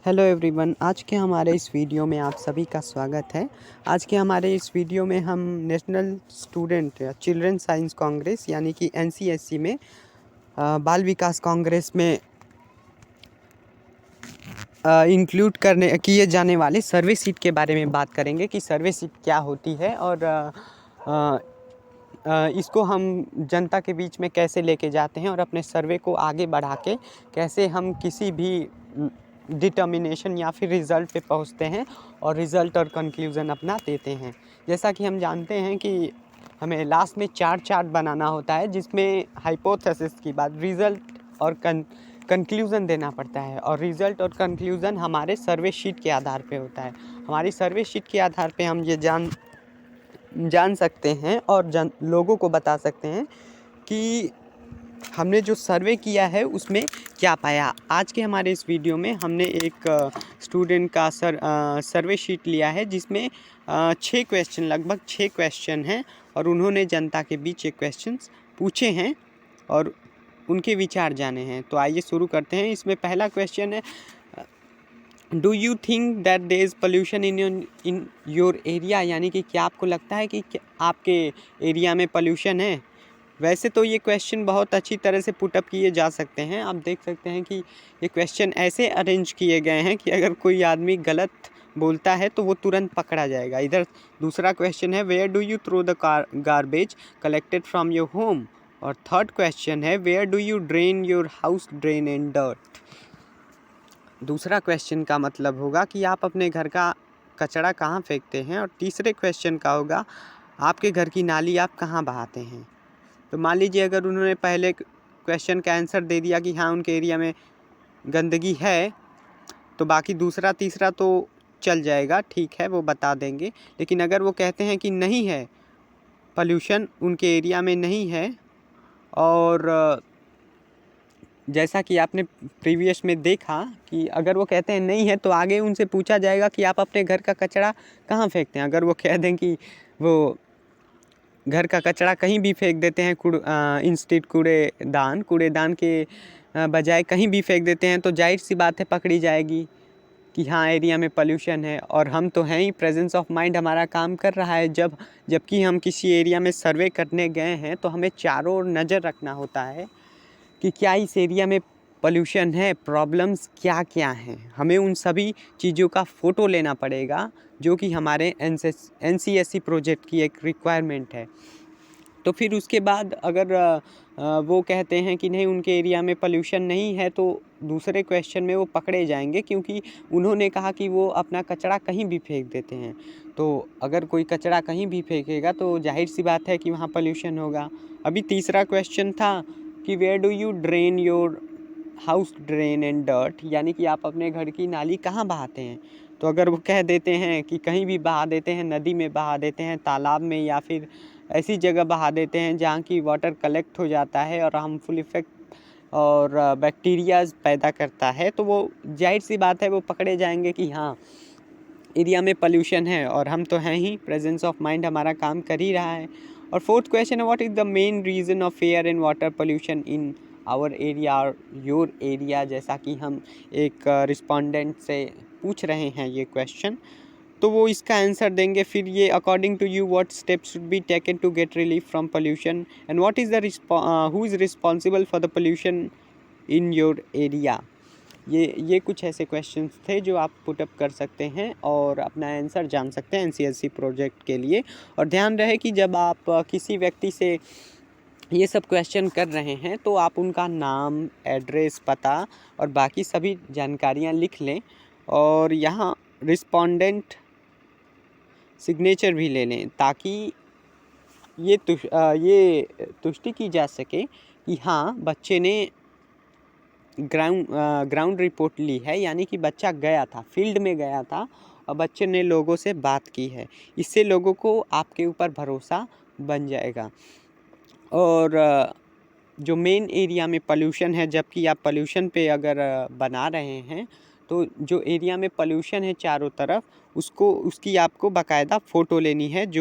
Hello everyone, आज के हमारे इस वीडियो में आप सभी का स्वागत है। आज के हमारे इस वीडियो में हम national student children science Congress यानी कि एनसीएससी में बाल विकास कांग्रेस में इंक्लूड करने किए जाने वाले सर्वे सीट के बारे में बात करेंगे कि सर्वे सीट क्या होती है और इसको हम जनता के बीच में कैसे लेके जाते हैं और अपने सर्वे को आगे बढ़ा के कैसे हम किसी भी डिटर्मिनेशन या फिर रिज़ल्ट पे पहुंचते हैं और रिज़ल्ट और कंक्लूज़न अपना देते हैं। जैसा कि हम जानते हैं कि हमें लास्ट में चार्ट बनाना होता है जिसमें हाइपोथेसिस की बात रिज़ल्ट और कंक्लूज़न देना पड़ता है और रिज़ल्ट और कंक्लूज़न हमारे सर्वे शीट के आधार पे होता है। हमारी सर्वे शीट के आधार पे हम ये जान सकते हैं और लोगों को बता सकते हैं कि हमने जो सर्वे किया है उसमें क्या पाया। आज के हमारे इस वीडियो में हमने एक स्टूडेंट का सर्वे शीट लिया है जिसमें 6 क्वेश्चन लगभग 6 क्वेश्चन हैं और उन्होंने जनता के बीच ये क्वेश्चंस पूछे हैं और उनके विचार जाने हैं। तो आइए शुरू करते हैं। इसमें पहला क्वेश्चन है, do you think that there is pollution in your area, यानी कि क्या आपको लगता है कि आपके एरिया में पोल्यूशन है। वैसे तो ये क्वेश्चन बहुत अच्छी तरह से पुटअप किए जा सकते हैं। आप देख सकते हैं कि ये क्वेश्चन ऐसे अरेंज किए गए हैं कि अगर कोई आदमी गलत बोलता है तो वो तुरंत पकड़ा जाएगा। इधर दूसरा क्वेश्चन है, where do you throw the garbage collected from your home. और थर्ड क्वेश्चन है, where do you drain your house drain and dirt. दूसरा क्वेश्चन का मतलब होगा कि आप अपने घर का कचरा कहाँ फेंकते हैं। और तीसरे क्वेश्चन का होगा, आपके घर की नाली आप कहाँ बहाते हैं। तो मान लीजिए अगर उन्होंने पहले क्वेश्चन का आंसर दे दिया कि हाँ उनके एरिया में गंदगी है, तो बाकी दूसरा तीसरा तो चल जाएगा, ठीक है वो बता देंगे। लेकिन अगर वो कहते हैं कि नहीं है, पोल्यूशन उनके एरिया में नहीं है, और जैसा कि आपने प्रीवियस में देखा कि अगर वो कहते हैं नहीं है तो आगे उनसे पूछा जाएगा कि आप अपने घर का कचरा कहाँ फेंकते हैं। अगर वो कह दें कि वो घर का कचरा कहीं भी फेंक देते हैं, इंस्टेड कूड़ेदान के बजाय कहीं भी फेंक देते हैं, तो जाहिर सी बात है पकड़ी जाएगी कि हाँ एरिया में पोल्यूशन है। और हम तो हैं ही, प्रेजेंस ऑफ माइंड हमारा काम कर रहा है। जबकि हम किसी एरिया में सर्वे करने गए हैं तो हमें चारों ओर नज़र रखना होता है कि क्या इस एरिया में पोल्यूशन है, प्रॉब्लम्स क्या क्या हैं। हमें उन सभी चीज़ों का फ़ोटो लेना पड़ेगा जो कि हमारे एनसीएससी प्रोजेक्ट की एक रिक्वायरमेंट है। तो फिर उसके बाद अगर वो कहते हैं कि नहीं उनके एरिया में पोल्यूशन नहीं है, तो दूसरे क्वेश्चन में वो पकड़े जाएंगे क्योंकि उन्होंने कहा कि वो अपना कचरा कहीं भी फेंक देते हैं। तो अगर कोई कचरा कहीं भी फेंकेगा तो जाहिर सी बात है कि वहाँ पोल्यूशन होगा। अभी तीसरा क्वेश्चन था कि where do you drain your house drain and dirt, यानी कि आप अपने घर की नाली कहाँ बहाते हैं। तो अगर वो कह देते हैं कि कहीं भी बहा देते हैं, नदी में बहा देते हैं, तालाब में, या फिर ऐसी जगह बहा देते हैं जहाँ की वाटर कलेक्ट हो जाता है और हार्मफुल इफ़ेक्ट और बैक्टीरियाज पैदा करता है, तो वो जाहिर सी बात है वो पकड़े जाएंगे कि हाँ एरिया में पोल्यूशन है। और हम तो हैं ही, प्रेजेंस ऑफ माइंड हमारा काम कर ही रहा है। और फोर्थ क्वेश्चन है, what is the main reason of air and water pollution in our area और योर एरिया। जैसा कि हम एक रिस्पोंडेंट से पूछ रहे हैं ये क्वेश्चन, तो वो इसका आंसर देंगे। फिर ये, according to you what steps should be taken to get relief from pollution and what is the who is responsible for the pollution in your area. ये कुछ ऐसे क्वेश्चंस थे जो आप पुटअप कर सकते हैं और अपना आंसर जान सकते हैं एनसीएससी प्रोजेक्ट के लिए। और ध्यान रहे कि जब आप किसी व्यक्ति से ये सब क्वेश्चन कर रहे हैं तो आप उनका नाम, एड्रेस, पता और बाकी सभी जानकारियाँ लिख लें और यहाँ रिस्पोंडेंट सिग्नेचर भी ले लें, ताकि ये तुष्टि की जा सके कि हाँ बच्चे ने ग्राउंड रिपोर्ट ली है, यानी कि बच्चा गया था, फील्ड में गया था और बच्चे ने लोगों से बात की है। इससे लोगों को आपके ऊपर भरोसा बन जाएगा। और जो मेन एरिया में पोल्यूशन है, जबकि आप पोल्यूशन पे अगर बना रहे हैं तो जो एरिया में पोल्यूशन है चारों तरफ उसकी आपको बाकायदा फ़ोटो लेनी है, जो